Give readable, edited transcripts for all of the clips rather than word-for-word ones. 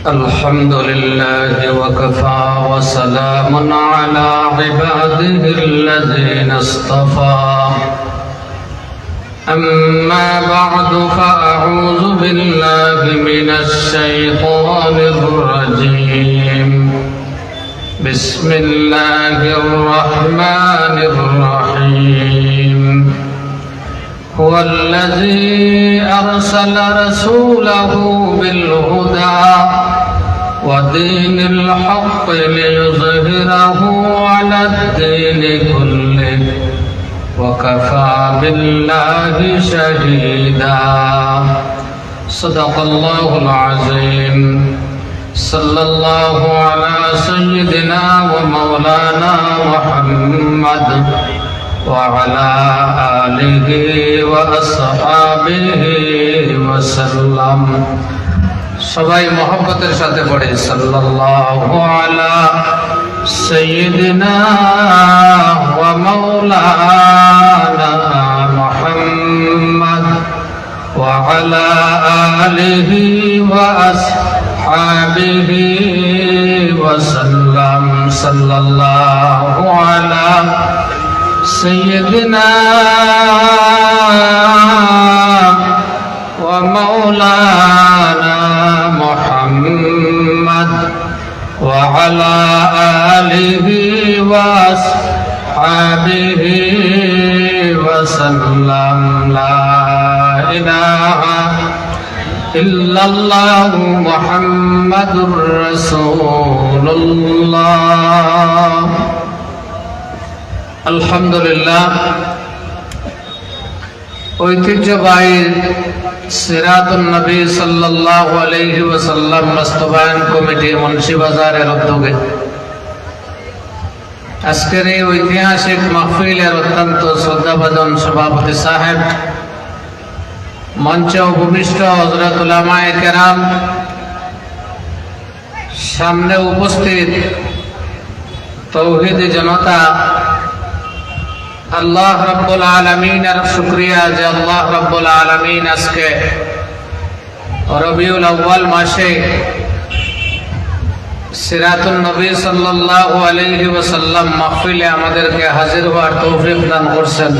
الحمد لله وكفى وسلام على عباده الذين اصطفى أما بعد فأعوذ بالله من الشيطان الرجيم بسم الله الرحمن الرحيم هو الذي أرسل رسوله بالهدى ودين الحق ليظهره على الدين كله وكفى بالله شهيدا صدق الله العظيم صلى الله على سيدنا ومولانا محمد وعلى آله وأصحابه وسلم সবাই মহব্বতের সাথে পড়ে সাল্লাল্লাহু আলা সাইয়্যিদিনা ওয়া মাওলানা মুহাম্মদ ওয়া আলা আলিহি ওয়া আসহাবিহি ওয়া সাল্লাম সাল্লাল্লাহু আলা سيدنا ومولانا محمد وعلى آله وأصحابه وسلم لا إله إلا الله محمد رسول الله আলহামদুলিল্লাহ ঐতিহ্যবাহী সিরাতুন নবী সাল্লাল্লাহু আলাইহি ওয়াসাল্লাম বাস্তবায়ন কমিটি মুন্সিবাজারের উদ্যোগে আজকের এই ঐতিহাসিক মাহফিলের অত্যন্ত শ্রদ্ধাভাজন সভাপতি সাহেব, মঞ্চে উপবিষ্ট হযরত উলামায়ে কেরাম, সামনে উপস্থিত তৌহিদি জনতা, আল্লাহ রাব্বুল আলামিনের শুকরিয়া যে আল্লাহ রাব্বুল আলামিন আজকে রবিউল আউয়াল মাসে সিরাতুন নবী সাল্লাল্লাহু আলাইহি ওয়াসাল্লাম মাহফিলে আমাদেরকে হাজির হওয়ার তৌফিক দান করছেন।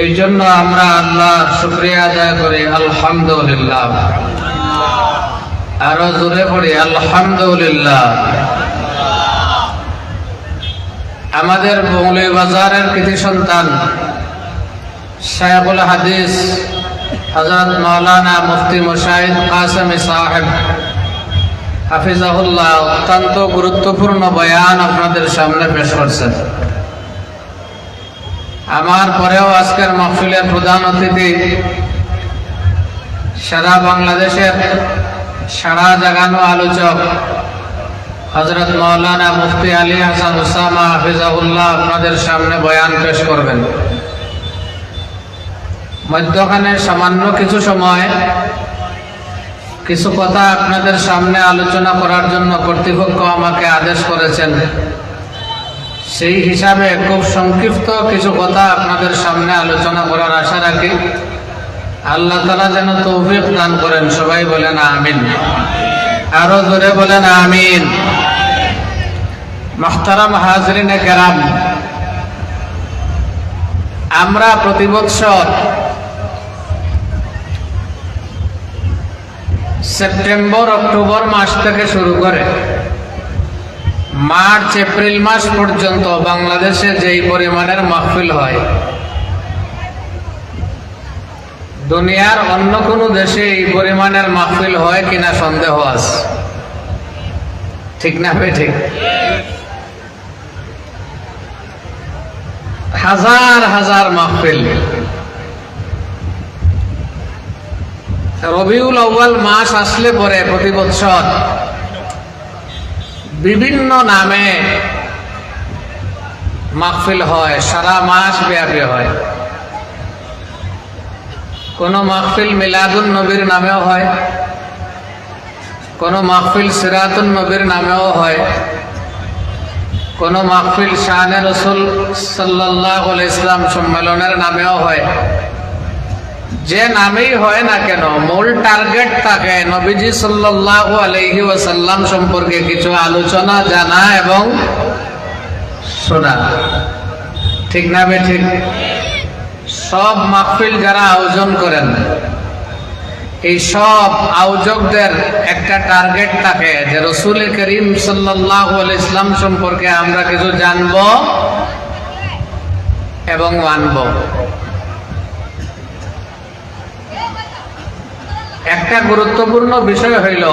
এই জন্য আমরা আল্লাহর শুকরিয়া আদায় করি আলহামদুলিল্লাহ। আরো জোরে পড়ি আলহামদুলিল্লাহ। আমাদের মৌলভীবাজারের কৃতি সন্তান শায়খুল হাদিস হযরত মাওলানা মুফতি মুশাহিদ কাসেমী সাহেব হাফিজাহুল্লাহ অত্যন্ত গুরুত্বপূর্ণ বয়ান আপনাদের সামনে পেশ করছেন। আমার পরেও আজকের মাহফিলের প্রধান অতিথি সারা বাংলাদেশের সারা জাগানো আলোচক হযরত মাওলানা মুফতি আলী হাসান উসামা হাফিজাহুল্লাহ আপনাদের সামনে বয়ান পেশ করবেন। মধ্যখানে সামান্য কিছু সময় কিছু কথা আপনাদের সামনে আলোচনা করার জন্য কর্তৃপক্ষ আমাকে আদেশ করেছেন। সেই হিসাবে খুব সংক্ষিপ্ত কিছু কথা আপনাদের সামনে আলোচনা করার আশা রাখি। আল্লাহ তাআলা যেন তৌফিক দান করেন। সবাই বলেন আমিন। আরো জোরে বলেন আমিন। মুহতারাম হাজরিনে কেরাম, আমরা প্রতি বছর সেপ্টেম্বর অক্টোবর মাস থেকে শুরু করে মার্চ এপ্রিল মাস পর্যন্ত বাংলাদেশে যেই পরিমাণের মাহফিল হয়, দুনিয়ার অন্য কোনো দেশে এই পরিমাণের মাহফিল হয় কিনা সন্দেহ আছে। ঠিক না ভাই? ঠিক। হাজার হাজার মাহফিল। রবিউল আউয়াল মাস আসলে পরে প্রতি বছর বিভিন্ন নামে মাহফিল হয়, সারা মাস ব্যাপী হয়। কোন মাহফিল মিলাদুন নবীর নামেও হয়, কোন মাহফিল সিরাতুন নবীর নামেও হয়, কোন মাহফিল শানে রাসূল সাল্লাল্লাহু আলাইহি ওয়াসাল্লাম সম্মেলনের নামেও হয়। যে নামেই হয় না কেন মূল টার্গেট থাকে নবীজি সাল্লাল্লাহু আলাইহি ওয়াসাল্লাম সম্পর্কে কিছু আলোচনা, জানা এবং শোনা। ঠিক না ঠিক? সব মাহফিল যারা আয়োজন করেন, এই সব আয়োজকদের একটা টার্গেট থাকে যে রাসূল করিম সাল্লাল্লাহু আলাইহি ওয়াসাল্লাম সম্পর্কে আমরা কিছু জানবো এবং মানব। একটা গুরুত্বপূর্ণ বিষয় হইল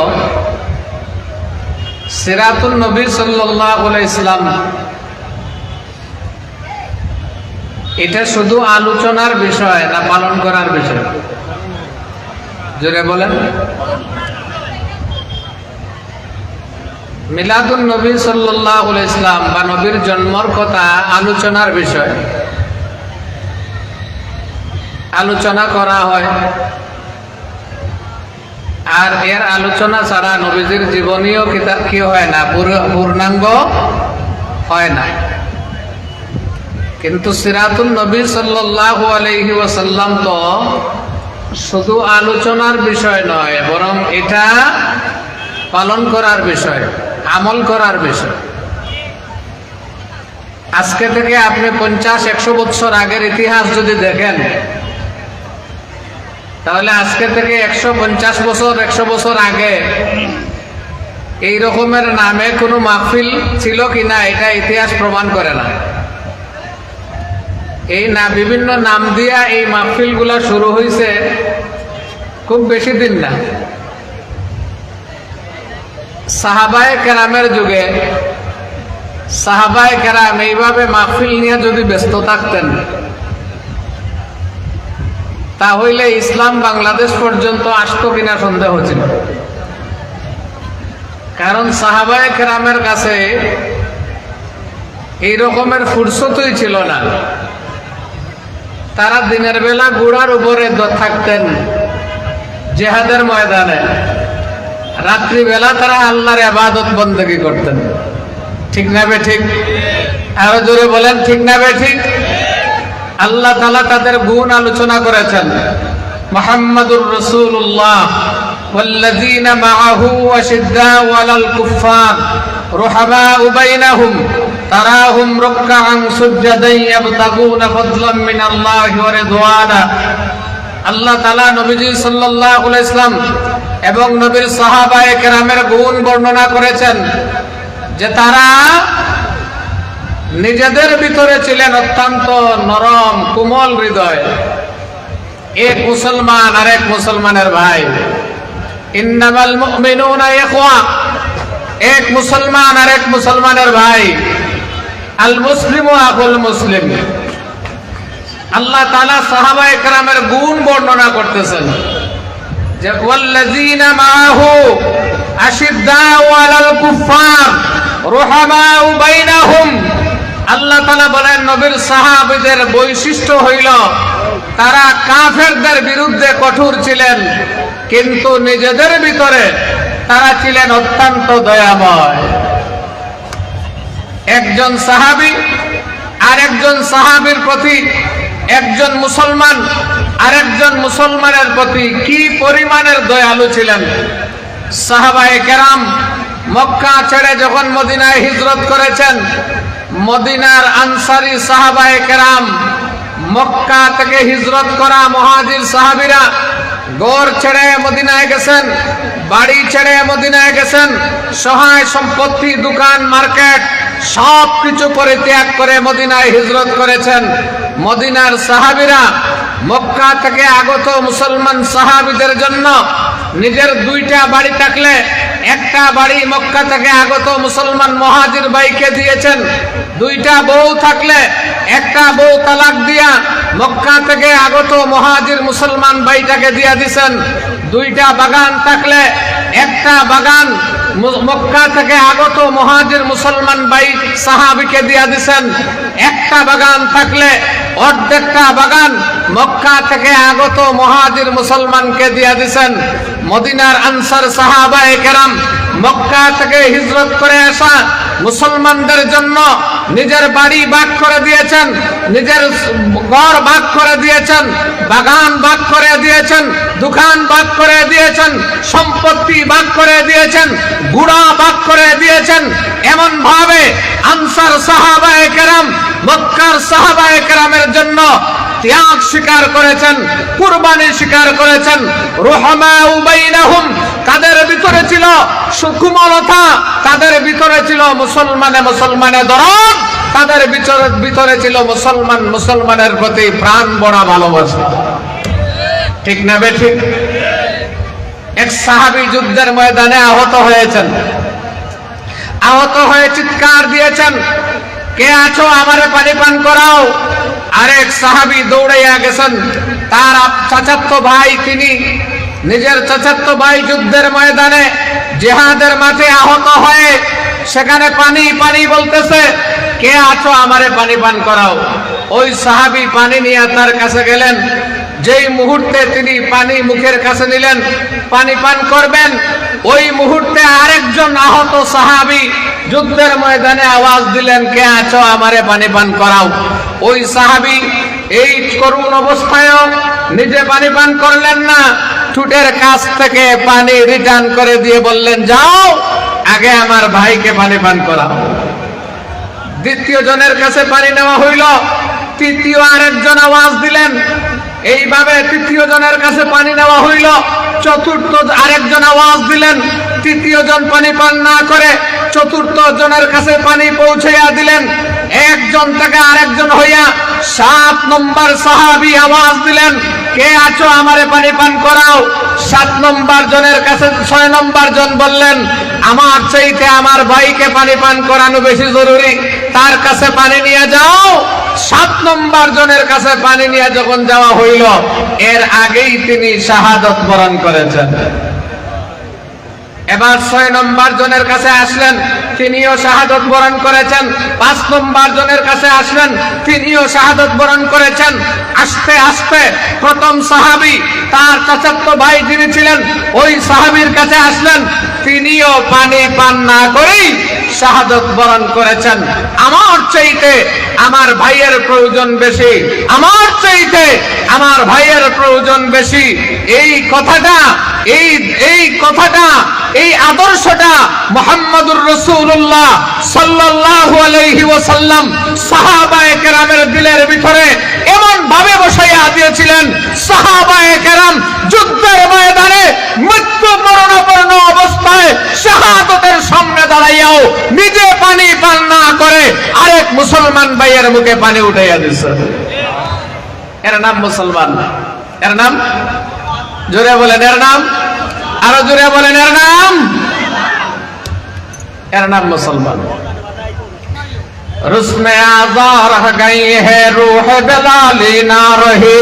সিরাতুন নবী সাল্লাল্লাহু আলাইহি ওয়াসাল্লাম। এটা শুধু আলোচনার বিষয় না পালন করার বিষয়? জোরে বলেন। মিলাদুন নবী সাল্লাল্লাহু আলাইহি ওয়াসাল্লাম বা নবীর জন্মের কথা আলোচনার বিষয়, আলোচনা করা হয়। আর এর আলোচনা ছাড়া নবীজির জীবনীয় কিতাব কি হয় না, পূর্ণাঙ্গ হয় না। কিন্তু সিরাতুন নবী সাল্লাল্লাহু আলাইহি ওয়াসাল্লাম তো শুধু আলোচনার বিষয় নয়, বরং এটা পালন করার বিষয়, আমল করার বিষয়। আজকে থেকে আপনি 50-100 বছর আগের ইতিহাস যদি দেখেন, তাহলে আজকে থেকে 150 বছর 100 বছর আগে এই রকমের নামে কোনো মাহফিল ছিল কিনা এটা ইতিহাস প্রমাণ করে না। এই না বিভিন্ন নাম দিয়া এই মাহফিলগুলা শুরু হয়েছে খুব বেশি দিন না। সাহাবায়ে কেরামের যুগে সাহাবায়ে কেরাম এইভাবে মাহফিল নিয়ে যদি ব্যস্ত থাকতেন, তাহলে ইসলাম বাংলাদেশ পর্যন্ত আসতো কিনা সন্দেহ ছিল। কারণ সাহাবায়ে কেরামের কাছে এই রকমের ফুরসতই ছিল না। তারা দিনের বেলা ঘোড়ার উপরে থাকতেন জিহাদের ময়দানে, রাত্রিবেলা তারা আল্লাহর ইবাদত বন্দেগী করতেন। ঠিক না বে ঠিক? আরো জোরে বলেন, ঠিক না বে ঠিক? আল্লাহ তাআলা তাদের গুণ আলোচনা করেছেন। মুহাম্মাদুর রাসূলুল্লাহ ওয়াল্লাযীনা মাআহু আশিদ্দাউ আলাল কুফফার রুহামাউ বাইনাহুম তারাহুম রুকআন সুজদান ইয়াবতাগুনা ফাদলাম মিনাল্লাহি ওয়া রিদওয়ানা। আল্লাহ তাআলা নবীজি সাল্লাল্লাহু আলাইহি ওয়াসাল্লাম এবং নবীর সাহাবায়ে কেরামের গুণ বর্ণনা করেছেন যে তারা নিজেদের ভিতরে ছিলেন অত্যন্ত নরম কোমল হৃদয়। এক মুসলমান আরেক মুসলমানের ভাই। ইন্নামাল মুমিনুনা ইখওয়া, এক মুসলমান আরেক মুসলমানের ভাই। আল মুসলিমু আখুল মুসলিম। আল্লাহ তাআলা সাহাবায়ে কেরামের গুণ বর্ণনা করতেছেন যে ওয়াল্লাযীনা মাআহু আশিদ্দাউ আলাল কুফফার রুহামাউ বাইনাহুম। আল্লাহ তাআলা বলেন নবীর সাহাবীদের বৈশিষ্ট্য হইল তারা কাফেরদের বিরুদ্ধে কঠোর ছিলেন, কিন্তু নিজেদের ভিতরে তারা ছিলেন অত্যন্ত দয়াময়। একজন সাহাবী আরেকজন সাহাবীর প্রতি, একজন মুসলমান আরেকজন মুসলমানের প্রতি কি পরিমাণের দয়ালু ছিলেন। সাহাবায়ে কেরাম মক্কা ছেড়ে যখন মদিনায় হিজরত করেছেন, মদিনার আনসারী সাহাবায়ে কেরাম, মক্কা থেকে হিজরত করা মুহাজির সাহাবীরা ঘর ছেড়ে মদিনায় গেছেন, বাড়ি ছেড়ে মদিনায় গেছেন, সহায় সম্পত্তি, দোকান, মার্কেট সব কিছু পরিত্যাগ করে মদিনায় হিজরত করেছেন। মদিনার সাহাবীরা মক্কা থেকে আগত মুসলমান সাহাবীদের জন্য নিজের 2টা বাড়ি থাকলে একটা বাড়ি মক্কা থেকে আগত মুসলমান মুহাজির ভাইকে দিয়েছেন। 2টা বউ থাকলে একটা বউ তালাক দিয়া মক্কা থেকে আগত মুহাজির মুসলমান ভাইটাকে দিয়া দিয়েছেন। 2টা বাগান থাকলে একটা বাগান মক্কা থেকে আগত মুহাজির মুসলমান ভাই সাহাবীকে দিয়া দিয়েছেন। একটা বাগান থাকলে অর্ধেকটা বাগান মক্কা থেকে আগত মুহাজির মুসলমানকে দিয়া দিয়েছেন। মদিনার আনসার সাহাবায়ে কেরাম মক্কা থেকে হিজরত করে আসা মুসলমানদের জন্য নিজের বাড়ি ভাগ করে দিয়েছেন, নিজের ঘর ভাগ করে দিয়েছেন, বাগান ভাগ করে দিয়েছেন, দোকান ভাগ করে দিয়েছেন, সম্পত্তি ভাগ করে দিয়েছেন, গুড়া ভাগ করে দিয়েছেন। এমন ভাবে আনসার সাহাবায়ে কেরাম মক্কার সাহাবায়ে কেরামের জন্য ত্যাগ স্বীকার করেছেন, কুরবানি স্বীকার করেছেন। রুহামাউ বাইনাহুম, তাদের ভিতরে ছিল সুকুমলতা, তাদের ভিতরে ছিল মুসলমানে দরদ, তাদের ভিতরে ছিল মুসলমানের প্রতি প্রাণ ভরা ভালোবাসা। ঠিক না বেঠিক? এক সাহাবী যুদ্ধের ময়দানে আহত হয়েছেন, আহত হয়ে চিৎকার দিয়েছেন, কে আছো আমারে পানি পান করাও। আরেক সাহাবী দৌড়াইয়া গেছেন, তার চাচাতো ভাই, তিনি নিজের চাচাতো ভাই যুদ্ধের ময়দানে জিহাদের মাঠে আহত হয়ে সেখানে পানি পানি বলতেছে, কে আছো আমারে পানি পান করাও। ওই সাহাবী পানি নিয়ে তার কাছে গেলেন। যেই মুহূর্তে তিনি পানি মুখের কাছে নিলেন, পানি পান করবেন, ওই মুহূর্তে আরেকজন আহত সাহাবী যুদ্ধের ময়দানে আওয়াজ দিলেন, কে আছো আমারে পানি পান করাও। ওই সাহাবী এই করুণ অবস্থায়ও নিজে পানি পান করলেন না, ঠোঁটের কাছ থেকে পানি রিটার্ন করে দিয়ে বললেন, যাও আগে আমার ভাইকে পানি পান করাও। দ্বিতীয় জনের কাছে পানি নেওয়া হইল, তৃতীয় আরেকজন আওয়াজ দিলেন, এইভাবে তৃতীয় জনের কাছে পানি নেওয়া হইল। চতুর্থ আরেকজন আওয়াজ দিলেন, তৃতীয় জন পানি পান না করে চতুর্থ জনের কাছে পানি পৌঁছাইয়া দিলেন। একজন থেকে আরেকজন হইয়া 7 নম্বর সাহাবী আওয়াজ দিলেন, কে আছো আমারে পানি পান করাও। 7 নম্বর জনের কাছে 6 নম্বর জন বললেন, আমার চাইতে আমার ভাইকে পানি পান করানো বেশি জরুরি, তার কাছে পানি নিয়ে যাও। 7 নম্বর জনের কাছে পানি নিয়ে যখন যাওয়া হইল, এর আগেই তিনি শাহাদাত বরণ করেছেন। এবার 6 নম্বর জনের কাছে আসলেন, তিনিও শাহাদাত বরণ করেছেন। 5 নম্বর জনের কাছে আসলেন, তিনিও শাহাদাত বরণ করেছেন। আস্তে আস্তে প্রথম সাহাবী, তার চাচাতো ভাই যিনি ছিলেন, ওই সাহাবীর কাছে আসলেন, তিনিও পানি পান না করেই শাহাদাত বরণ করেছেন। আমার চাইতে আমার ভাইয়ের প্রয়োজন বেশি, আমার চাইতে আমার ভাইয়ের প্রয়োজন বেশি। এই কথাটা, এই কথাটা, এই আদর্শটা মুহাম্মদুর রাসূলুল্লাহ সাল্লাল্লাহু আলাইহি ওয়াসাল্লাম সাহাবায়ে কেরামের দিলের ভিতরে এমন ভাবে বসাইয়া দিয়েছিলেন। সাহাবায়ে কেরাম যুদ্ধের ময়দানে মৃত্যুবরণ অবস্থায় শাহাদাতের সামনে দাঁড়াইয়াও নিজে পানি পান না করে আরেক মুসলমান ভাইয়ের মুখে পানি উঠাইয়া দিয়েছে। এর নাম মুসলমান, এর নাম, জোরে বলেন এর নাম, আরো জোরে বলেন এর নাম, এর নাম মুসলমান। রুসমে আযা রহ গয়ী হ্যায় রূহ বেলালি না রহি,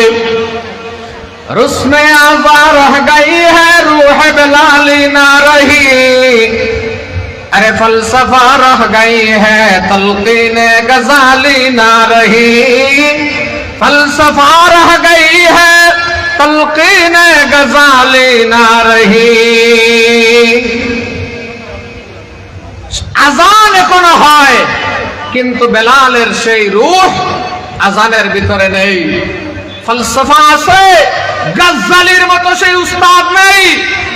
রুসমে আযা রহ গয়ী হ্যায় রূহ বেলালি না রহি, अरे फलसफा रह गई है तलकीन गजाली ना रही, फलसफा रह गई है तलकीन गजाली ना रही। আযান এখনো হয়, কিন্তু বেলালের সেই রূহ আযানের ভিতরে নেই। ফলসফা আছে, গজালির মতো সেই উস্তাদ নেই।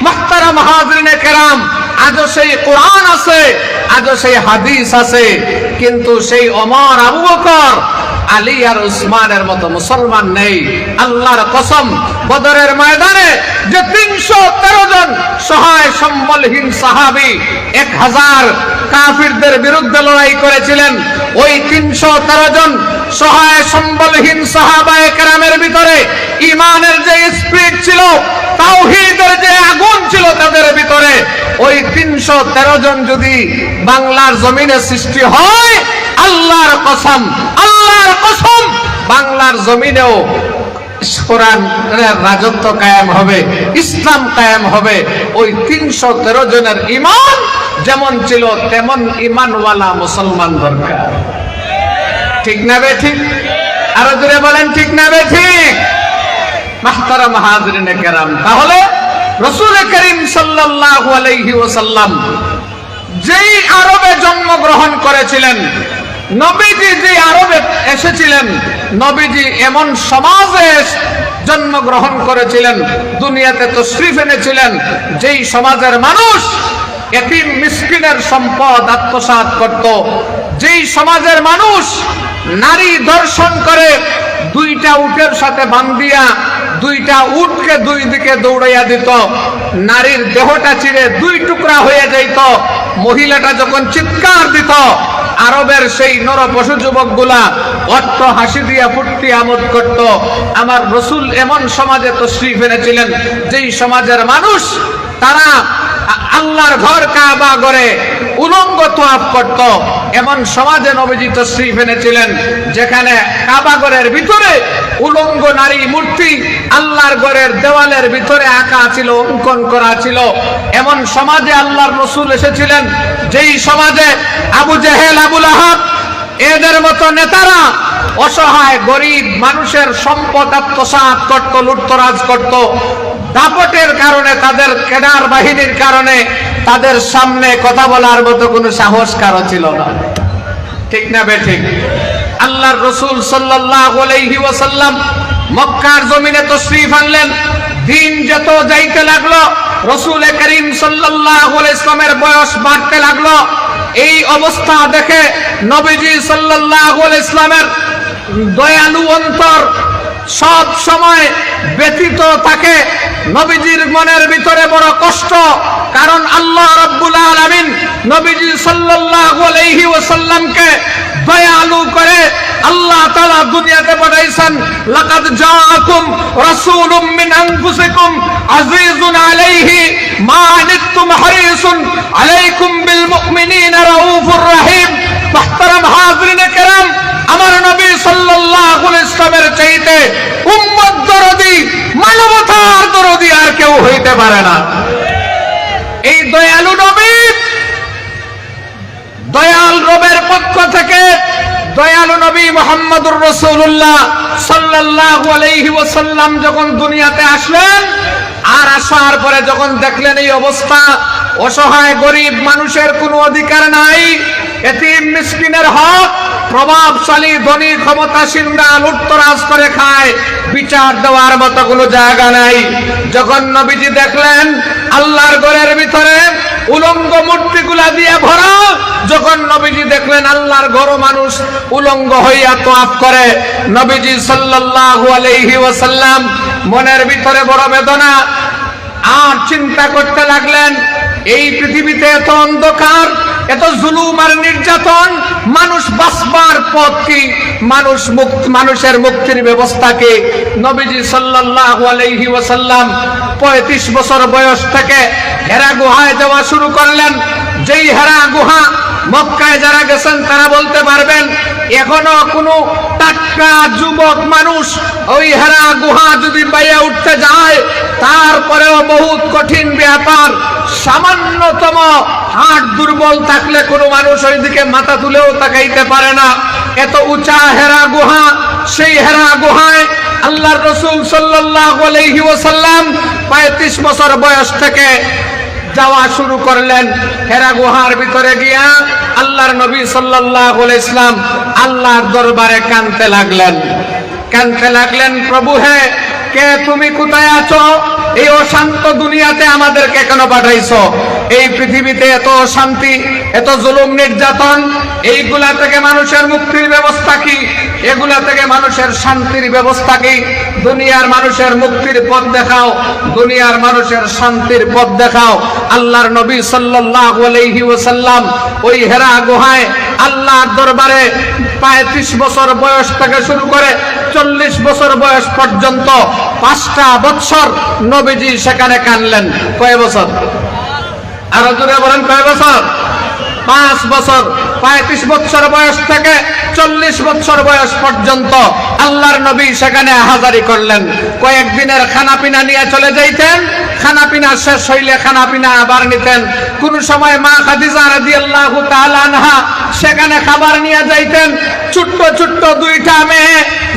মুহতারাম হাজরিনে কেরাম, আজও সেই কোরআন আছে, আজও সেই হাদিস আছে, কিন্তু সেই ওমর, আবু বকর, আলী আর উসমানের মতো মুসলমান নেই। আল্লাহর কসম, বদরের ময়দানে যে 313 জন সহায় সম্বলহীন সাহাবী 1000 কাফিরদের বিরুদ্ধে লড়াই করেছিলেন, ওই 313 জন সহায় সম্বলহীন সাহাবায়ে কেরামের ভিতরে ঈমানের যে স্পিরিট ছিল, তাওহীদের যে আগুন ছিল তাদের ভিতরে, ওই 313 জন যদি বাংলার জমিনে সৃষ্টি হয়, আল্লাহর কসম, আল্লাহর কসম, বাংলার জমিনেও কোরআনের রাজত্ব কায়েম হবে, ইসলাম কায়েম হবে। ওই 313 জনের ঈমান যেমন ছিল তেমন ঈমানওয়ালা মুসলমান দরকার। ঠিক না বে ঠিক? আরো জোরে বলেন ঠিক না বে ঠিক? মুহতারাম হাজরিনে কেরাম, তাহলে রাসূল করিম সাল্লাল্লাহু আলাইহি ওয়াসাল্লাম যেই আরবে জন্মগ্রহণ করেছিলেন, নবীজি যে আরবে এসেছিলেন, নবীজি এমন সমাজে জন্মগ্রহণ করেছিলেন, দুনিয়াতে তশরিফ এনেছিলেন, যেই সমাজের মানুষ এতিম মিসকিনের সম্পদ আত্মসাৎ করত, যেই সমাজের মানুষ নারী দর্শন করে দুইটা উটের সাথে বান্ধিয়া দুইটা উটকে দুই দিকে দৌড়াইয়া দিত, নারীর দেহটা চিরে দুই টুকরা হয়ে যাইত, মহিলাটা যখন চিৎকার দিত আরবের সেই নর পশু যুবকগুলা অট্ট হাসি দিয়া ফুর্তি আমোদ করত। আমার রাসূল এমন সমাজে তশরিফ এনেছিলেন যেই সমাজের মানুষ তারা আল্লাহর ঘর কাবা ঘরে উলঙ্গ তোয়াফ করত। এমন সমাজে নবীজি তশরিফ এনেছিলেন যেখানে কাবা ঘরের ভিতরে উলঙ্গ নারী মূর্তি আল্লাহর ঘরের দেওয়ালের ভিতরে আঁকা ছিল, অঙ্কন করা ছিল। এমন সমাজে আল্লাহর রাসূল এসেছিলেন যেই সমাজে আবু জেহেল, আবু লাহাব এদের মতো নেতারা অসহায় গরিব মানুষের সম্পদ আত্মসাৎ করত, লুটতরাজ করত। দাপটের কারণে, তাদের কেডার বাহিনীর কারণে তাদের সামনে কথা বলার মতো কোনো সাহস কারো ছিল না। ঠিক না বেঠিক? আল্লাহর রাসূল সাল্লাল্লাহু আলাইহি ওয়াসাল্লাম মক্কার জমিনে তশরিফ আনলেন। দিন যত যাইতে লাগলো, রাসূল করিম সাল্লাল্লাহু আলাইহি ওয়াসাল্লামের বয়স বাড়তে লাগলো। এই অবস্থা দেখে নবীজি সাল্লাল্লাহু আলাইহি ওয়াসাল্লামের দয়ালু অন্তর সব সময় ব্যথিত থাকে। নবীজির মনের ভিতরে বড় কষ্ট, কারণ আল্লাহ রাব্বুল আলামিন নবীজি সাল্লাল্লাহু আলাইহি ওয়াসাল্লামকে দয়ালু করে আল্লাহ তাআলা দুনিয়াতে পাঠাইছেন। লাকাদ জাআকুম রাসূলুম মিন আনফুসিকুম আজিজুন আলাইহি মা আনিতুম হারিসুন আলাইকুম বিল মুমিনিনা রাউফুর রহিম। মুহতারাম হাজরিনে কেরাম, আমার নবী সাল্লাল্লাহু আলাইহি ওয়াসাল্লামের চাইতে উম্মত দরদি, মানবতার দরদি আর কেউ হইতে পারে না। এই দয়ালু নবী, দয়াল রবের পক্ষ থেকে দয়ালু নবী মুহাম্মদুর রাসূলুল্লাহ সাল্লাল্লাহু আলাইহি ওয়াসাল্লাম যখন দুনিয়াতে আসলেন, আর আসার পরে যখন দেখলেন এই অবস্থা, অসহায় গরিব মানুষের কোনো অধিকার নাই, এতিম মিসকিনের হক প্রভাবশালী ধনী ক্ষমতাসীনরা লুটতরাজ করে খায়, বিচার দেওয়ার মতো কোনো জায়গা নাই। যখন নবীজি দেখলেন আল্লাহর ঘরের ভিতরে উলঙ্গ মূর্তিগুলা দিয়ে ভরা, যখন নবীজি দেখলেন আল্লাহর ঘর মানুষ উলঙ্গ হইয়া তোয়াফ করে, নবীজি সাল্লাল্লাহু আলাইহি ওয়াসাল্লাম মনের ভিতরে বড় বেদনা, আর চিন্তা করতে লাগলেন এই পৃথিবীতে এত অন্ধকার, এত জুলুম আর নির্যাতন, মানুষ বাঁচবার পথ কি, মানুষের মুক্তির ব্যবস্থা কি? নবীজি সাল্লাল্লাহু আলাইহি ওয়াসাল্লাম 35 বছর বয়স থেকে হেরা গুহায় যাওয়া শুরু করলেন। যেই হেরা গুহা, মক্কায় যারা গেছেন তারা বলতে পারবেন, এখনো কোনো টাটকা যুবক মানুষ ওই হেরা গুহা যদি বাইরে উঠতে যায়, তারপরেও বহুত কঠিন ব্যাপার। সামান্যতম হাড় দুর্বল থাকলে কোনো মানুষ ওই দিকে মাথা তুলেও তাকাইতে পারে না, এত উঁচা হেরা গুহা। সেই হেরা গুহায় আল্লাহর রাসূল সাল্লাল্লাহু আলাইহি ওয়াসাল্লাম 35 বছর বয়স থেকে যাওয়া শুরু করলেন। হেরা গুহার ভিতরে গিয়া আল্লাহর নবী সাল্লাল্লাহু আলাইহি ওয়াসাল্লাম আল্লাহর দরবারে কাঁদতে লাগলেন, প্রভু হে, কে তুমি কোথায় আছো? এই অশান্ত দুনিয়াতে আমাদেরকে কেন পাঠাইছো? এই পৃথিবীতে এত শান্তি, এত জুলুম নির্যাতন, এইগুলা থেকে মানুষের মুক্তির ব্যবস্থা কি? এগুলা থেকে মানুষের শান্তির ব্যবস্থা কি? দুনিয়ার মানুষের মুক্তির পথ দেখাও, দুনিয়ার মানুষের শান্তির পথ দেখাও। আল্লাহর নবী সাল্লাল্লাহু আলাইহি ওয়াসাল্লাম ওই হেরা গুহায় আল্লাহর দরবারে 35 বছর বয়স থেকে শুরু করে 40 বছর বয়স পর্যন্ত 5টা বছর নবীজি সেখানে কাঁদলেন। কয় বছর? আরো জোরে বলেন, কয় বছর? 5 বছর। 35 বছর বয়স থেকে 40 বছর বয়স পর্যন্ত আল্লাহর নবী সেখানে হাজারি করলেন। কয়েকদিনের খানাপিনা নিয়ে চলে যাইতেন, খানাপিনা শেষ হইলে খানাপিনা আবার নিতেন। কোন সময় মা খাদিজা রাদিয়াল্লাহু তাআলা আনহা সেখানে খাবার নিয়ে যাইতেন। ছোট্ট ছোট্ট দুইটা মেয়ে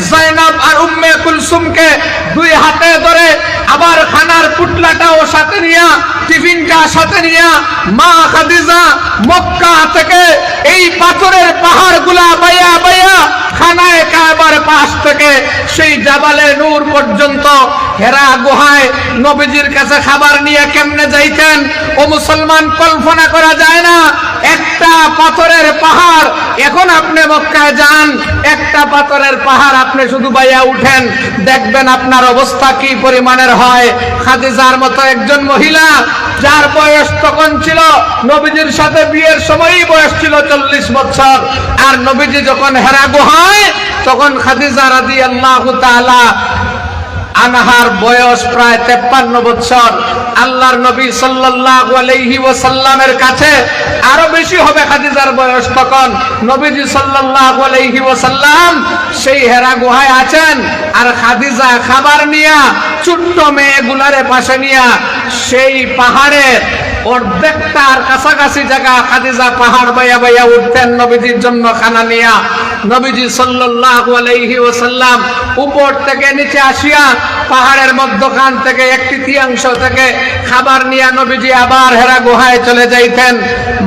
জাইনাব আর উম্মে কুলসুমকে দুই হাতে ধরে আবার খানার পুটলাটাও সাথে নিয়া, টিফিনটা সাথে নিয়া মা খাদিজা মক্কা থেকে এই পাথরের পাহাড়গুলা বাইয়া বাইয়া খানায়ে কাবার পাশ থেকে সেই জাবালে নূর পর্যন্ত হেরা গুহায় নবীজির কাছে খাবার নিয়ে কেমনে যাইতেন ও মুসলমান, কল্পনা করা যায় না। একটা পাথরের পাহাড়, এখন আপনি মক্কায় যান, একটা পাথরের পাহাড় আপনি শুধু বাইয়া উঠেন, দেখবেন আপনার অবস্থা কি পরিমাণের হয়। খাদিজার মতো একজন মহিলা, যার বয়স তখন ছিল, নবীজির সাথে বিয়ের সময়ই বয়স ছিল 40 বছর, আর নবীজি যখন হেরা গুহায়, তখন খাদিজা রাদিয়াল্লাহু তাআলা আনহার বয়স প্রায় 53 বছর। আল্লাহর নবী সাল্লাল্লাহু আলাইহি ওয়াসাল্লামের কাছে আরো বেশি হবে খাদিজার বয়স তখন। নবীজি সাল্লাল্লাহু আলাইহি ওয়াসাল্লাম সেই হেরা গুহায় আছেন, আর খাদিজা খাবার নিয়া ছোট্ট মেয়েগুলারে পাশে নিয়া সেই পাহাড়ের অর্ধেকটার কাছাকাছি জায়গা খাদিজা পাহাড় বাইয়া বাইয়া উঠতেন নবীজির জন্য খানা নিয়া। নবীজি সাল্লাল্লাহু আলাইহি ওয়াসাল্লাম উপর থেকে নিচে আসিয়া পাহাড়ের মধ্যখান থেকে 1/3 থেকে খাবার নিয়ে নবীজি আবার হেরা গুহায় চলে যাইতেন।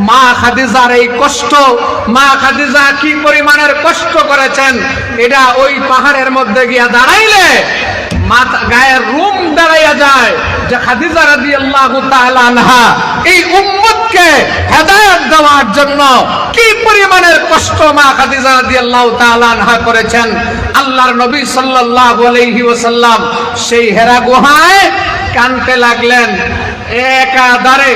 মা খাদিজার এই কষ্ট, মা খাদিজা কি পরিমাণের কষ্ট করেছেন, এটা ওই পাহাড়ের মধ্যে গিয়া দাঁড়াইলে মাথা গায়ের রুম দাঁড়াইয়া যায় যে খাদিজা রাদিয়াল্লাহু তাআলা আনহা এই উম্মতকে হেদায়েত দেওয়ার জন্য কি পরিমাণের কষ্ট মা খাদিজা রাদিয়াল্লাহু তাআলা আনহা করেছেন। আল্লাহর নবী সাল্লাল্লাহু আলাইহি ওয়াসাল্লাম সেই হেরা গুহায় কাঁদতে লাগলেন। একাধারে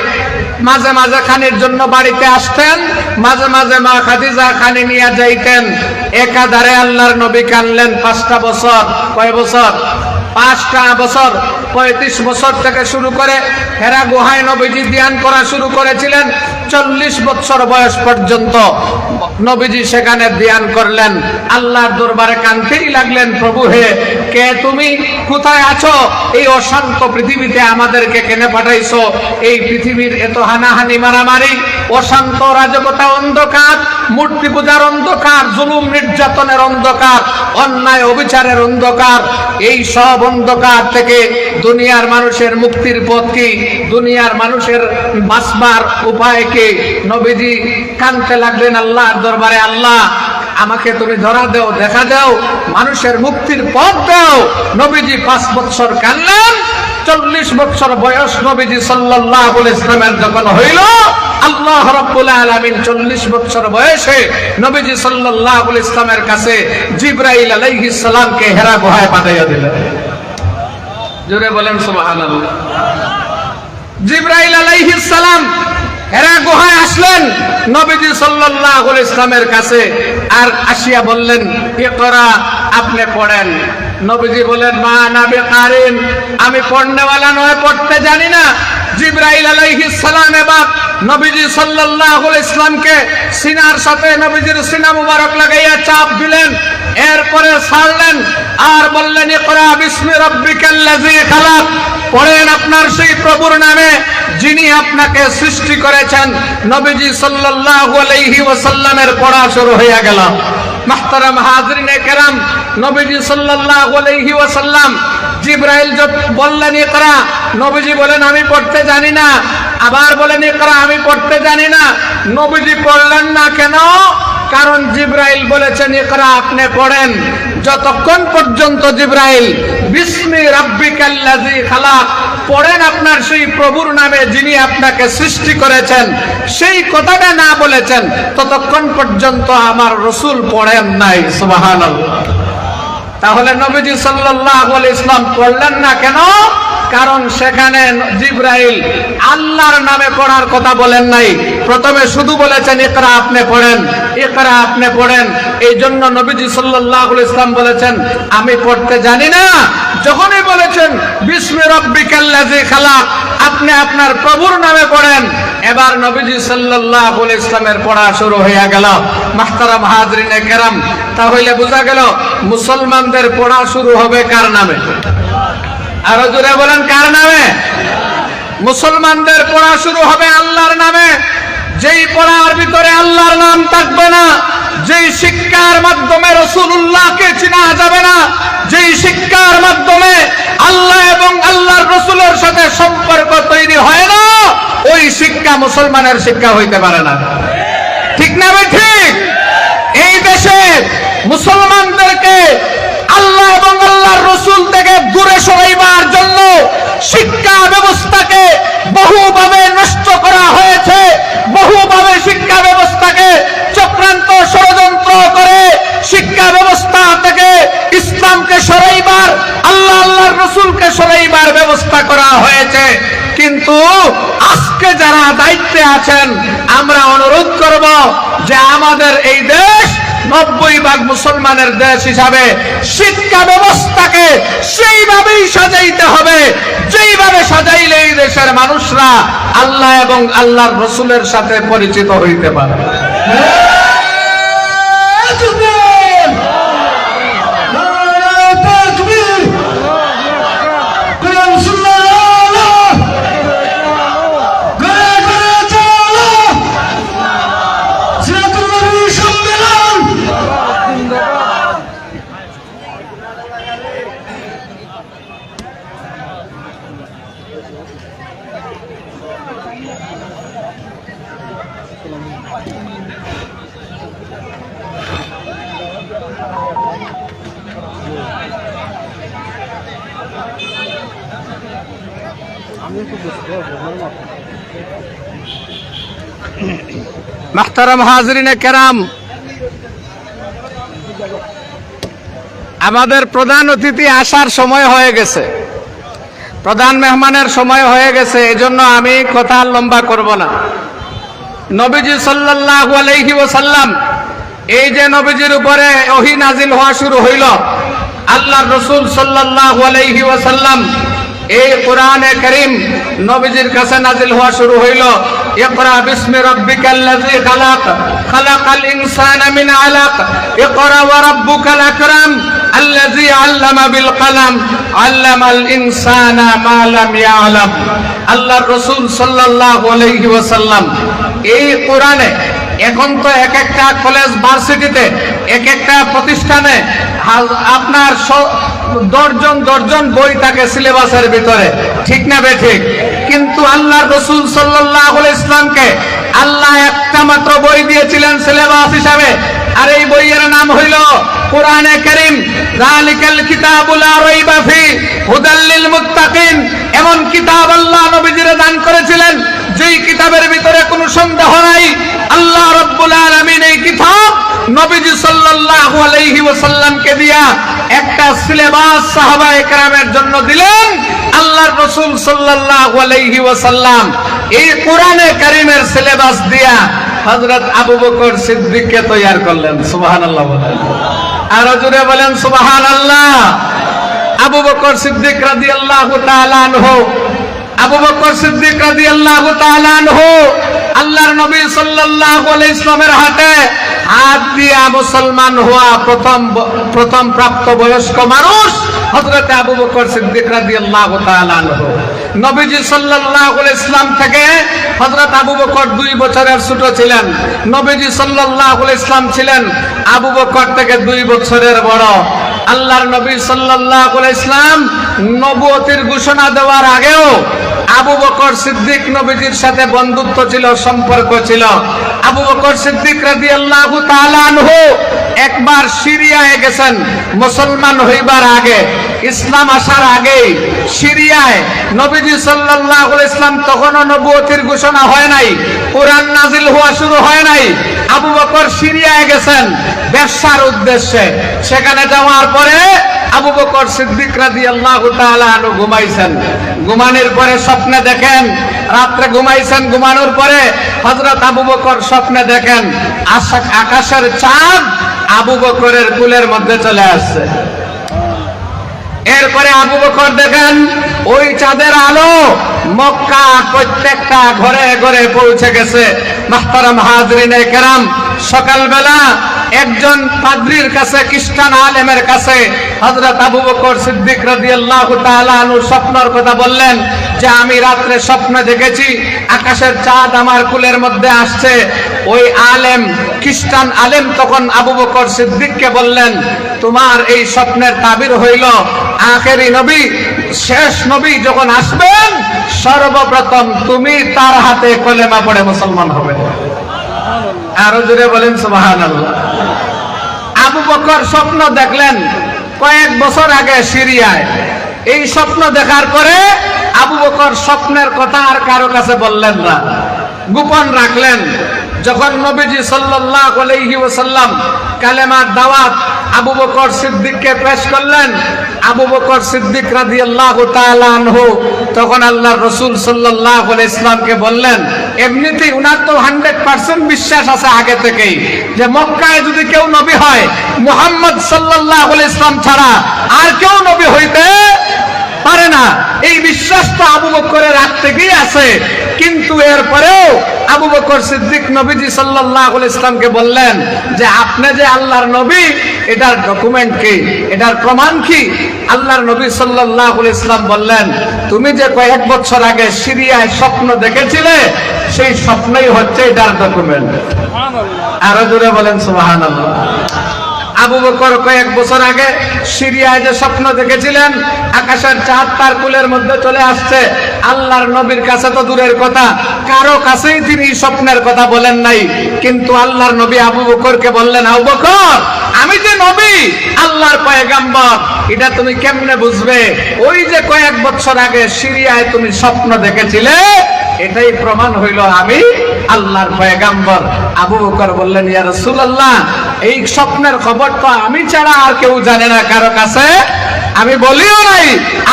মাঝে মাঝে খানির জন্য বাড়িতে আসতেন, মাঝে মাঝে মা খাদিজা খানি নিয়ে যাইতেন। একাধারে আল্লাহর নবী কাঁদলেন 5টা বছর। কয় বছর? 5টা বছর। 35 বছর থেকে শুরু করে হেরা গুহায় নবীজি ধ্যান করা শুরু করেছিলেন। 40 বছর বয়স পর্যন্ত নবীজি সেখানে ধ্যান করলেন। আল্লাহর দরবারে কাঁদতেই লাগলেন, প্রভু হে, কে তুমি? কোথায় আছো? এই অশান্ত পৃথিবীতে আমাদেরকে কেনে পাঠাইছো? এই পৃথিবীর এত হানাহানি মারামারি, অশান্ত রাজকতা, অন্ধকার, মূর্তি পূজার অন্ধকার, জুলুম নির্যাতনের অন্ধকার, অন্যায় অবিচারের অন্ধকার, এই সব অন্ধকার থেকে দুনিয়ার মানুষের মুক্তির পথ কি? দুনিয়ার মানুষের বাঁচবার উপায় কি? নবীজি কাঁদতে লাগলেন আল্লাহর দরবারে, আল্লাহ আমাকে তুমি ধরা দাও, দেখা দাও, মানুষের মুক্তির পথ দাও। নবীজি 5 বছর কাঁদলেন। 40 বছর বয়স নবীজি সাল্লাল্লাহু আলাইহি ওয়াসাল্লামের যখন হইল, আল্লাহ রাব্বুল আলামিন 40 বছর বয়সে নবীজি সাল্লাল্লাহু আলাইহি ওয়াসাল্লামের কাছে জিবরাইল আলাইহিস সালামকে হেরা গুহায় পাঠাইয়া দিলেন। জোরে বলেন সুবহানাল্লাহ। জিবরাইল আলাইহিস সালাম হেরা গুহায় আসলেন নবীজি সাল্লাল্লাহু আলাইহি ওয়াসাল্লামের কাছে, আর আসিয়া বললেন, ইকরা, আপনি পড়েন। নবীজি বলেন, মা না বিকারিন, আমি পড়নেওয়ালা নয়, পড়তে জানি না। জিবরাইল আলাইহিস সালাম এবার নবীজি সাল্লাল্লাহু আলাইহি ওয়াসাল্লামকে সিনার সাথে নবীজির সিনা মুবারক লাগাইয়া চাপ দিলেন, এরপরে ছাড়লেন আর বললেন, ইকরা বিসমি রাব্বিকাল্লাযী খালাক, পড়েন আপনার সেই প্রভুর নামে যিনি আপনাকে সৃষ্টি করেছেন। নবীজি সাল্লাল্লাহু আলাইহি ওয়াসাল্লামের পড়া শুরু হয়ে গেল। মুহতারাম হাজরিনে কেরাম, নবীজি সাল্লাল্লাহু আলাইহি ওয়াসাল্লাম জিবরাইল বললেন ইকরা, নবীজি বলেন আমি পড়তে জানি না। আবার বলেন ইকরা, আমি পড়তে জানি না। নবীজি পড়লেন না কেন? কারণ জিবরাইল বলেছেন ইকরা, আপনি পড়েন। যতক্ষণ পর্যন্ত জিবরাইল বিসমি রাব্বিকাল্লাযী খালাক পড়েন আপনার সেই প্রভুর নামে যিনি আপনাকে সৃষ্টি করেছেন, সেই কথাটা না বলেছেন, ততক্ষণ পর্যন্ত আমার রাসূল পড়েন নাই। সুবহানাল্লাহ। তাহলে নবীজি সাল্লাল্লাহু আলাইহি ওয়াসাল্লাম পড়লেন না কেন? কারণ সেখানে জিবরাইল আল্লাহর নামে পড়ার কথা বলেন নাই, প্রথমে শুধু বলেছেন ইকরা, আপনি পড়েন, ইকরা, আপনি পড়েন। এই জন্য নবীজি সাল্লাল্লাহু আলাইহি ওয়াসাল্লাম বলেছেন আমি পড়তে জানি না। যখনই বলেছেন বিসমি রাব্বিকাল্লাযী খালাক, আপনি আপনার প্রভুর নামে পড়েন, এবার নবীজি সাল্লাল্লাহু আলাইহি ওয়াসাল্লামের পড়া শুরু হয়ে গেল। মুহতারাম হাজরিনে কেরাম, তাহলে বোঝা গেল মুসলমানদের পড়া শুরু হবে কার নামে? আরো জোরে বলেন, কার নামে? মুসলমানদের পড়া শুরু হবে আল্লাহর নামে। যেই পড়ার ভিতরে আল্লাহর নাম থাকবে না, যেই শিক্ষার মাধ্যমে রাসূলুল্লাহকে চেনা যাবে না, যেই শিক্ষার মাধ্যমে আল্লাহ এবং আল্লাহর রাসূলের সাথে সম্পর্ক তৈরি হয় না, ওই শিক্ষা মুসলমানের শিক্ষা হইতে পারে না। ঠিক না ভাই? ঠিক। এই দেশে মুসলমানদেরকে আল্লাহ এবং আল্লাহর রাসূল থেকে দূরে সরাইবার জন্য শিক্ষা ব্যবস্থাকে বহুভাবে নষ্ট করা হয়েছে, বহুভাবে শিক্ষা ব্যবস্থাকে চক্রান্ত ষড়যন্ত্র করে শিক্ষা ব্যবস্থা থেকে ইসলামকে সরাইবার, আল্লাহ আল্লাহর রাসূলকে সরাইবার ব্যবস্থা করা হয়েছে। কিন্তু আজকে যারা দায়িত্বে আছেন, আমরা অনুরোধ করব যে আমাদের এই দেশ 90% মুসলমানের দেশ হিসাবে শিক্ষা ব্যবস্থাকে সেইভাবেই সাজাইতে হবে যেইভাবে সাজাইলে এই দেশের মানুষরা আল্লাহ এবং আল্লাহর রাসূলের সাথে পরিচিত হইতে পারে। মাহতারাম হাজরিনে কেরাম, আমাদের প্রধান অতিথি আসার সময় হয়ে গেছে, প্রধান মেহমানের সময় হয়ে গেছে, এজন্য আমি কথা লম্বা করব না। নবীজি সাল্লাল্লাহু আলাইহি ওয়াসাল্লাম, এই যে নবীজির উপরে ওহী নাজিল হওয়া শুরু হইল, আল্লাহর রাসূল সাল্লাল্লাহু আলাইহি ওয়াসাল্লাম এই কোরআনে কারীম নবীজির কাছে নাজিল হওয়া শুরু হইল। ইকরা বিসমি রাব্বিকাল্লাযী খালাক, খালাকাল ইনসানা মিন আলাক, ইকরা ওয়া রাব্বুকাল আকরাম আল্লাযী আল্লামা বিল কলম, আল্লামাল ইনসানা মা লাম ইয়ালাম। আল্লাহর রাসূল সাল্লাল্লাহু আলাইহি ওয়াসাল্লাম এই কোরআনে, এখন তো এক একটা কলেজ ভার্সিটিতে, এক একটা প্রতিষ্ঠানে আপনার দর্জন বই থাকে সিলেবাসের ভিতরে, ঠিক না বে ঠিক? কিন্তু আল্লাহর রাসূল সাল্লাল্লাহু আলাইহি ওয়াসাল্লামকে আল্লাহ একটা মাত্র বই দিয়েছিলেন সিলেবাস হিসাবে, আর এই বইয়ের নাম হইল কোরআনে কারীম। যালিকাল কিতাবু লা রাইবা ফি হুদাল লিল মুত্তাকিন। এমন কিতাব আল্লাহ নবীজিরে দান করেছিলেন যেই কিতাবের ভিতরে কোনো সন্দেহ নাই। আল্লাহ রাব্বুল আলামিন এই কিতাব নবীজি সাল্লাল্লাহু আলাইহি ওয়াসাল্লামকে দিয়া একটা সিলেবাস সাহাবায়ে কেরামের জন্য দিলেন। আল্লাহর রাসূল সাল্লাল্লাহু আলাইহি ওয়াসাল্লাম এই কোরআনে কারীমের সিলেবাস দিয়া হযরত আবু বকর সিদ্দিককে তৈয়ার করলেন। সুবহানাল্লাহ বলেন, আর জোরে বলেন সুবহানাল্লাহ। আবু বকর সিদ্দিক রাদিয়াল্লাহু তাআলা আনহু, আবু বকর সিদ্দিক রাদিয়াল্লাহু তাআলা আনহু আল্লাহর নবী সাল্লাল্লাহু আলাইহি ওয়াসাল্লামের হাতে হাত দিয়া মুসলমান হওয়া প্রথম প্রাপ্ত বয়স্ক মানুষ হযরত আবু বকর সিদ্দিক রাদিয়াল্লাহু তাআলা আনহু। নবীজি সাল্লাল্লাহু আলাইহি ওয়াসাল্লাম থেকে হযরত আবু বকর 2 বছরের ছোট ছিলেন। নবীজি সাল্লাল্লাহু আলাইহি ওয়াসাল্লাম ছিলেন আবু বকর থেকে 2 বছরের বড়। আল্লাহর নবী সাল্লাল্লাহু আলাইহি ওয়াসাল্লাম নবুয়তের ঘোষণা দেওয়ার আগেও আবু বকর সিদ্দিক নবীজির সাথে বন্ধুত্ব ছিল, সম্পর্ক ছিল। আবু বকর সিদ্দিক রাদিয়াল্লাহু তাআলা আনহু একবার সিরিয়ায় গেছেন মুসলমান হইবার আগে, ইসলাম আসার আগে। সিরিয়ায় নবীজি সাল্লাল্লাহু আলাইহি ওয়াসাল্লাম তখনও নবুয়তের ঘোষণা হয় নাই, কোরআন নাজিল হওয়া শুরু হয় নাই। আবু বকর সিরিয়ায় গেছেন ব্যবসার উদ্দেশ্যে। সেখানে যাওয়ার পরে আবু বকর সিদ্দিক রাদিয়াল্লাহু তাআলা আনহু ঘুমাইছেন। ঘুমানোর পরে স্বপ্নে দেখেন, রাত্রে ঘুমাইছেন, ঘুমানোর পরে হযরত আবু বকর স্বপ্নে দেখেন আকাশের চাঁদ আবু বকরের কুলের মধ্যে চলে আসছে। এরপরে আবু বকর দেখেন ওই চাঁদের আলো মক্কা প্রত্যেকটা ঘরে ঘরে পৌঁছে গেছে। মুহতারাম হাজরিনে কেরাম, সকালবেলা একজন পাদ্রীর কাছে, খ্রিস্টান আলেমের কাছে হযরত আবু বকর সিদ্দিক রাদিয়াল্লাহু তাআলা আনহু স্বপ্নের কথা বললেন যে আমি রাত্রে স্বপ্নে দেখেছি আকাশের চাঁদ আমার কুলের মধ্যে আসছে। ওই আলেম, খ্রিস্টান আলেম তখন আবু বকর সিদ্দিককে বললেন, তোমার এই স্বপ্নের তাবির হইল আখেরি নবী, শেষ নবী যখন আসবেন সর্বপ্রথম তুমি তার হাতে কলেমা পড়ে মুসলমান হবে। আরো জোরে বলেন সুবহানাল্লাহ। আবু বকর স্বপ্ন দেখলেন কয়েক বছর আগে সিরিয়ায়। এই স্বপ্ন দেখার পরে আবু বকর স্বপ্নের কথা আর কারো কাছে বললেন না, গোপন রাখলেন। যখন নবীজি সাল্লাল্লাহু আলাইহি ওয়াসাল্লাম কালেমার দাওয়াত আবু বকর সিদ্দিককে পেশ করলেন, আবু বকর সিদ্দিক রাদিয়াল্লাহু তাআলা আনহু তখন আল্লাহর রাসূল সাল্লাল্লাহু আলাইহি ওয়াসাল্লামকে বললেন, এমনিতেই উনার তো 100% বিশ্বাস আছে আগে থেকেই যে মক্কায় যদি কেউ নবী হয় মুহাম্মদ সাল্লাল্লাহু আলাইহি ওয়াসাল্লাম ছাড়া আর কেউ নবী হইতে পারে না। এই বিশ্বাস তো আবু বকরের আগ থেকেই আছে। কিন্তু এরপরেও আবু বকর সিদ্দিক নবীজি সাল্লাল্লাহু আলাইহি ওয়াসাল্লামকে বললেন যে আপনি যে আল্লাহর নবী এটার ডকুমেন্ট কি, এটার প্রমাণ কি? আল্লাহর নবী সাল্লাল্লাহু আলাইহি ওয়াসাল্লাম বললেন, তুমি যে কয়েক বছর আগে সিরিয়ায় স্বপ্ন দেখেছিলে সেই স্বপ্নই হচ্ছে এটার ডকুমেন্ট। আরো জোরে বলেন সুবহানাল্লাহ। আবু বকর কয়েক বছর আগে সিরিয়ায় যে স্বপ্ন দেখেছিলেন আকাশের চাঁদ তার কুলের মধ্যে চলে আসছে, আল্লাহর নবীর কাছে তো দূরের কথা, কারো কাছেই তিনি স্বপ্নের কথা বলেন নাই। কিন্তু আল্লাহর নবী আবু বকরকে বললেন, আবু বকর আমি যে নবী আল্লাহর পয়গাম্বর এটা তুমি কেমনে বুঝবে? ওই যে কয়েক বছর আগে সিরিয়ায় তুমি স্বপ্ন দেখেছিলে এটাই প্রমাণ হইল আমি আল্লাহর পয়গাম্বর। আবু বকর বললেন, ইয়া রাসূলুল্লাহ এই স্বপ্নের খবর তো আমি ছাড়া আর কেউ জানে না কারো কাছে, আমি বলিও নাই,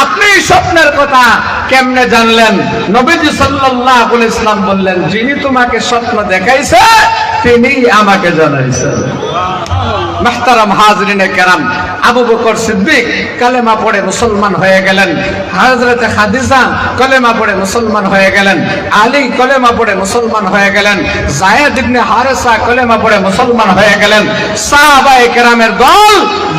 আপনি স্বপ্নের কথা কেমনে জানলেন? নবীজি সাল্লাল্লাহু আলাইহি ওয়াসাল্লাম বললেন, যিনি তোমাকে স্বপ্ন দেখাইছে তিনি আমাকে জানাইছেন। মুহতারাম হাজরিনে কেরাম, আবু বকর সিদ্দিক কালেমা পড়ে মুসলমান হয়ে গেলেন, হযরত খাদিজা কালেমা পড়ে মুসলমান হয়ে গেলেন, আলী কালেমা পড়ে মুসলমান হয়ে গেলেন, যায়েদ ইবনে হারেসা কালেমা পড়ে মুসলমান হয়ে গেলেন। সাহাবায়ে কেরামের দল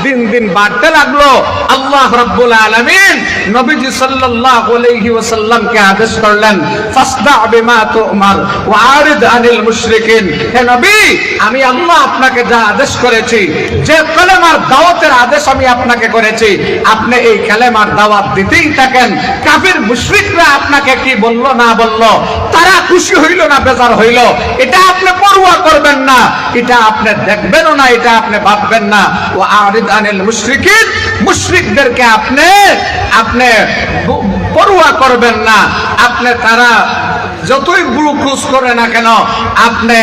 দিন দিন বাড়তে লাগলো। আল্লাহ রাব্বুল আলামিন নবীজি সাল্লাল্লাহু আলাইহি ওয়াসাল্লামকে আদেশ করলেন, ফাসদা বিমা তুমার ওয়া আরিদ আনিল মুশরিকিন। হে নবী আমি আল্লাহ আপনাকে যা আদেশ করেছি, যে কালেমার দাওয়াতের আদেশ আমি আপনাকে করেছি, আপনি এই কালেমার দাওয়াত দিতেই থাকেন। কাফির মুশরিকরা আপনাকে কি বললো না বললো, তারা খুশি হইল না বেজার হইল, এটা আপনি পরোয়া করবেন না, এটা আপনি দেখবেনও না, এটা আপনি ভাববেন না। ওয়া আরিদ আনিল মুশরিকিন, মুশরিকদেরকে আপনি পরোয়া করবেন না। আপনি তারা যতই বুলুকুস করে না কেন আপনি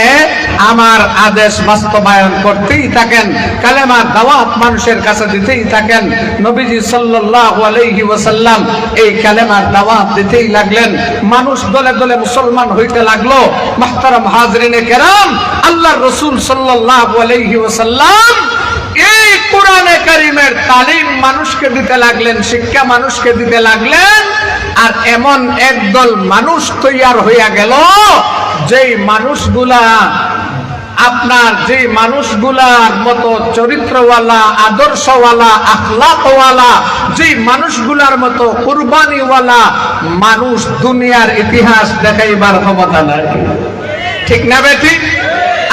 আমার আদেশ বাস্তবায়ন করতেই থাকেন, কালেমার দাওয়াত মানুষের কাছে দিতেই থাকেন। নবীজি সাল্লাল্লাহু আলাইহি ওয়াসাল্লাম এই কালেমার দাওয়াত দিতেই লাগলেন, মানুষ দলে দলে মুসলমান হইতে লাগলো। মুহতারাম হাজরিনে কেরাম, আল্লাহর রাসূল সাল্লাল্লাহু আলাইহি ওয়াসাল্লাম এই কোরআনে কারীমের তালিম মানুষকে দিতে লাগলেন, শিক্ষা মানুষকে দিতে লাগলেন। আর এমন একদল মানুষ তৈয়ার হইয়া গেল যেই মানুষগুলা মানুষগুলার মতো চরিত্রওয়ালা, আদর্শওয়ালা, আখলাকওয়ালা, যেই মানুষগুলার মতো কুরবানিওয়ালা মানুষ দুনিয়ার ইতিহাস দেখাইবার ক্ষমতা নাই। ঠিক না বেঠি?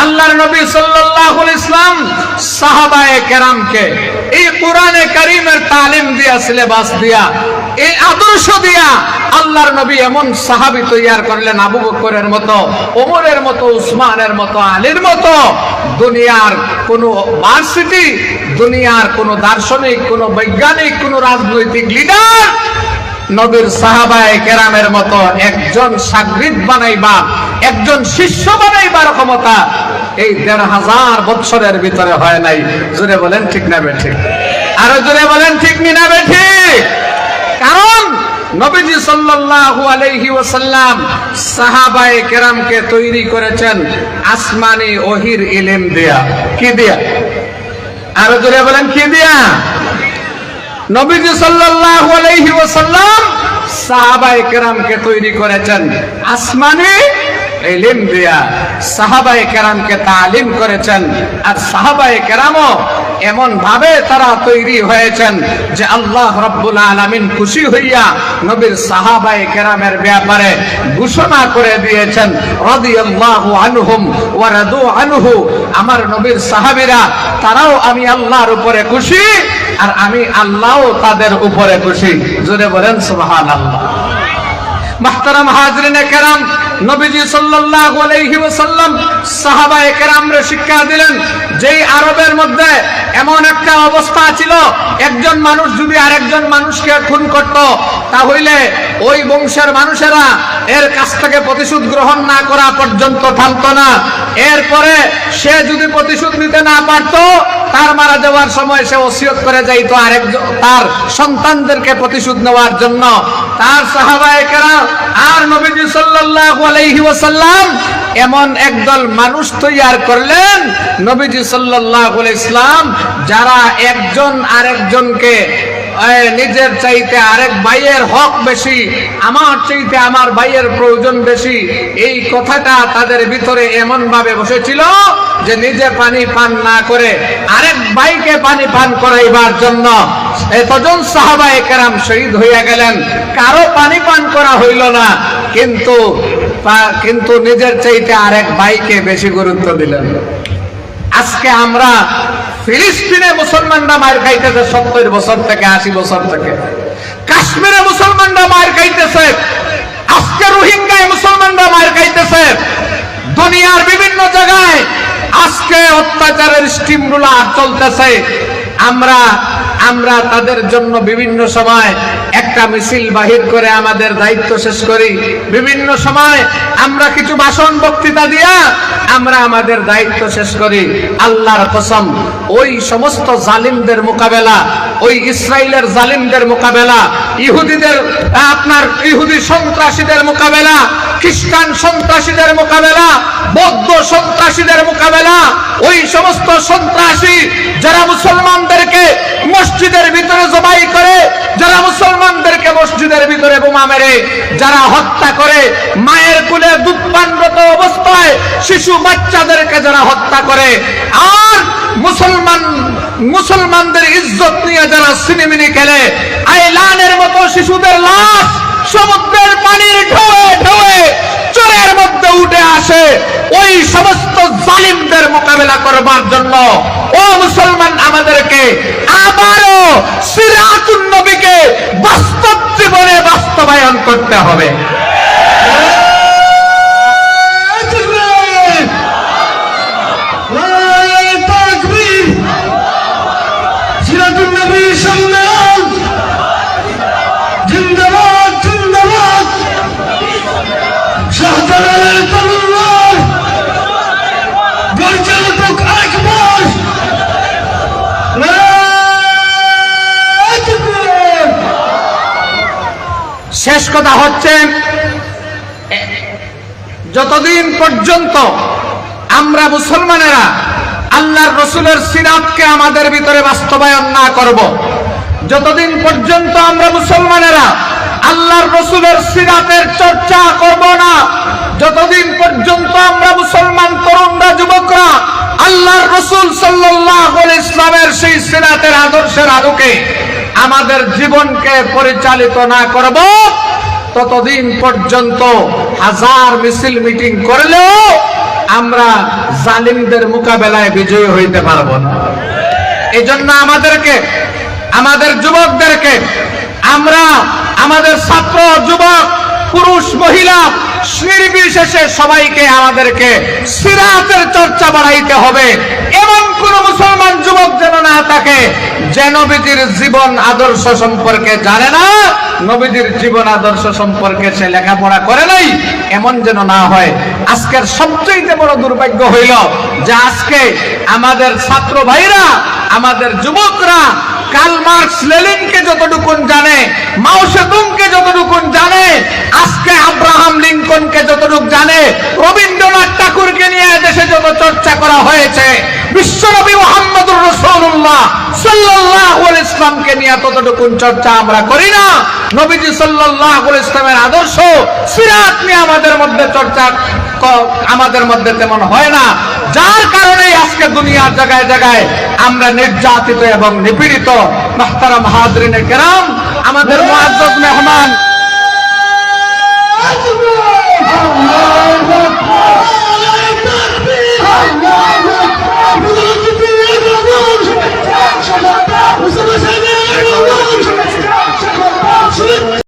আল্লাহর নবী সাল্লাল্লাহু আলাইহি ওয়াসাল্লাম সাহাবায়ে কেরামকে এই কোরআনে কারীমের তালিম দিয়া, সিলেবাস দিয়া, এই আদর্শ দিয়া আল্লাহর নবী এমন সাহাবী তৈয়ার করলেন, আবু বকরের মতো, ওমরের মতো, উসমানের মতো, আলীর মতো। দুনিয়ার কোন ভার্সিটি, দুনিয়ার কোন দার্শনিক, কোন বৈজ্ঞানিক, কোন রাজনৈতিক লিডার নবীর সাহাবায়ে কেরামের মতো একজন শাগরিদ বানাইবা, একজন শিষ্য বানাইবার ক্ষমতা এই ১৫০০ বছরের ভিতরে হয় নাই। জোরে বলেন ঠিক না বেঠিক? আরো জোরে বলেন ঠিক না বেঠিক? কারণ নবীজি সাল্লাল্লাহু আলাইহি ওয়াসাল্লাম সাহাবায়ে কেরামকে তৈরি করেছেন আসমানি ওহির ইলম দিয়া। কি দিয়া? আরো জোরে বলেন কি দিয়া? নবীজি সাল্লাল্লাহু আলাইহি ওয়াসাল্লাম সাহাবায়ে কেরামকে তৈরি করেছেন আসমানি ইলম দিয়া, সাহাবায়ে কেরামকে তালিম করেছেন। আর সাহাবায়ে কেরামও এমন ভাবে তারা তৈরি হয়েছেন যে আল্লাহ রাব্বুল আলামিন খুশি হইয়া নবীর সাহাবায়ে কেরামের ব্যাপারে ঘোষণা করে দিয়েছেন রাদিয়াল্লাহু আনহুম ওয়া রাদু আনহু। আমার নবীর সাহাবীরা তারাও আমি আল্লাহর উপরে খুশি আর আমি আল্লাহও তাদের উপরে খুশি। জোরে বলেন সুবহানাল্লাহ। মুহতারাম হাজরিনে কেরাম, নবীজি সাল্লাল্লাহু আলাইহি ওয়াসাল্লাম সাহাবায়ে কেরামরে শিক্ষা দিলেন যেই আরবের মধ্যে এমন একটা অবস্থা ছিল, একজন মানুষ যদি আরেকজন মানুষকে খুন করত তাহলে ওই বংশের মানুষেরা এর কাছ থেকে প্রতিশোধ গ্রহণ না করা পর্যন্ত থামতো না। এরপরে সে যদি প্রতিশোধ নিতে না পারত, তার মারা যাওয়ার সময় সে ওসিয়ত করে যাইতো আরেকজন তার সন্তানদেরকে প্রতিশোধ নেওয়ার জন্য। তার সাহাবায়ে কেরাম আর নবীজি সাল্লাল্লাহু আলাইহি ওয়াসাল্লাম এমন একদল মানুষ তৈরি করলেন, নবীজি সাল্লাল্লাহু আলাইহি ইসলাম যারা একজন আরেকজনকে নিজের চাইতে আরেক ভাইয়ের হক বেশি, আমার চাইতে আমার ভাইয়ের প্রয়োজন বেশি, এই কথাটা তাদের ভিতরে এমন ভাবে বসেছিল যে নিজে পানি পান না করে আরেক ভাইকে পানি পান করাইবার জন্য এতজন সাহাবায়ে কেরাম শহীদ হইয়া গেলেন। কারো পানি পান করা হইল না, কিন্তু নিজের চাইতে আরেক ভাইকে বেশি গুরুত্ব দিলেন। আজকে আমরা ফিলিস্তিনে মুসলমানরা মার খাইতেছে 70 বছর থেকে 80 বছর থেকে, কাশ্মীরে মুসলমানরা মার খাইতেছে, আজকে রোহিঙ্গায় মুসলমানরা মার খাইতেছে, দুনিয়ার বিভিন্ন জায়গায় আজকে অত্যাচারের স্টিম রুলার চলতেছে। আমরা তাদের জন্য বিভিন্ন সময় একটা মিছিল বাহির করে আমাদের দায়িত্ব শেষ করি, বিভিন্ন সময় আমরা কিছু ভাষণ বক্তৃতা দিয়া আমরা আমাদের দায়িত্ব শেষ করি। আল্লাহর কসম, ওই সমস্ত জালিমদের মোকাবেলা, ওই ইসরায়েলের জালিমদের মোকাবেলা, ইহুদিদের ইহুদি সন্ত্রাসীদের মোকাবেলা, খ্রিস্টান সন্ত্রাসীদের মোকাবেলা, বৌদ্ধ সন্ত্রাসীদের মোকাবেলা, ওই সমস্ত সন্ত্রাসী যারা মুসলমানদেরকে মসজিদের ভিতরে জবাই করে, যারা মুসলমানদেরকে মসজিদের ভিতরে বোমা মেরে, যারা হত্যা করে, মায়ের কোলে দুধ পানরত অবস্থায় শিশু বাচ্চাদেরকে যারা হত্যা করে, আর মুসলমানদের ইজ্জত নিয়ে যারা সিনেমিনি খেলে, আইলানের মতো শিশুদের লাশ সমুদ্রের পানির ঢেউয়ে ঢেউয়ে চরের মধ্যে উঠে আসে, ওই সমস্ত জালিমদের মোকাবেলা করবার জন্য ও মুসলমান আমাদেরকে আবারও সিরাতুন নবীকে বাস্তব জীবনে বাস্তবায়ন করতে হবে। শেষ কথা হচ্ছে, যতদিন পর্যন্ত আমরা মুসলমানেরা আল্লাহর রসুলের সিরাতকে আমাদের ভিতরে বাস্তবায়ন না করব, যতদিন পর্যন্ত আমরা মুসলমানেরা আল্লাহর রসুলের সিরাতের চর্চা করব না, যতদিন পর্যন্ত আমরা মুসলমান তরুণরা যুবকরা আল্লাহর রসুল সাল্লাল্লাহু আলাইহি ইসলামের সেই সিরাতের আদর্শের আলোকে আমাদের জীবনকে পরিচালিত না করব, ততদিন পর্যন্ত হাজার মিছিল মিটিং করলেও আমরা জালিমদের মোকাবেলায় বিজয়ী হইতে পারব না। এই জন্য আমাদেরকে, আমাদের যুবকদেরকে, আমরা আমাদের ছাত্র যুবক পুরুষ মহিলা নির্বিশেষে সবাইকে আমাদেরকে সিরাতের চর্চা বাড়াইতে হবে। এমন কোন মুসলমান যুবক যেন না থাকে যে নবীজির জীবন আদর্শ সম্পর্কে জানে না, নবীজির জীবন আদর্শ সম্পর্কে সে লেখাপড়া করে নাই, এমন যেন না হয়। আজকের সবচেয়ে বড় দুর্ভাগ্য হইল যে আজকে আমাদের ছাত্র ভাইরা, আমাদের যুবকরা কার্ল মার্কস লেনিনকে যতটুকুন জানে, মাও সেতুংকে যতটুকুন জানে, আজকে আব্রাহাম লিঙ্কনকে যতটুকু জানে, রবীন্দ্রনাথ ঠাকুরকে নিয়ে দেশে যত চর্চা করা হয়েছে, বিশ্বনবী মুহাম্মদুর রাসূলুল্লাহ সাল্লাল্লাহু আলাইহি ইসলামকে নিয়ে ততটুকুন চর্চা আমরা করি না। নবীজি সাল্লাল্লাহু আলাইহি ইসলামের আদর্শ সিরাত নিয়ে আমাদের মধ্যে চর্চা আমাদের মধ্যে তেমন হয় না। যার কারণে আজকে দুনিয়ার জায়গায় জায়গায় আমরা নির্যাতিত এবং নিপীড়িত। মুহতারাম হাজরিনে কেরাম, আমাদের মুআজ্জাজ মেহমান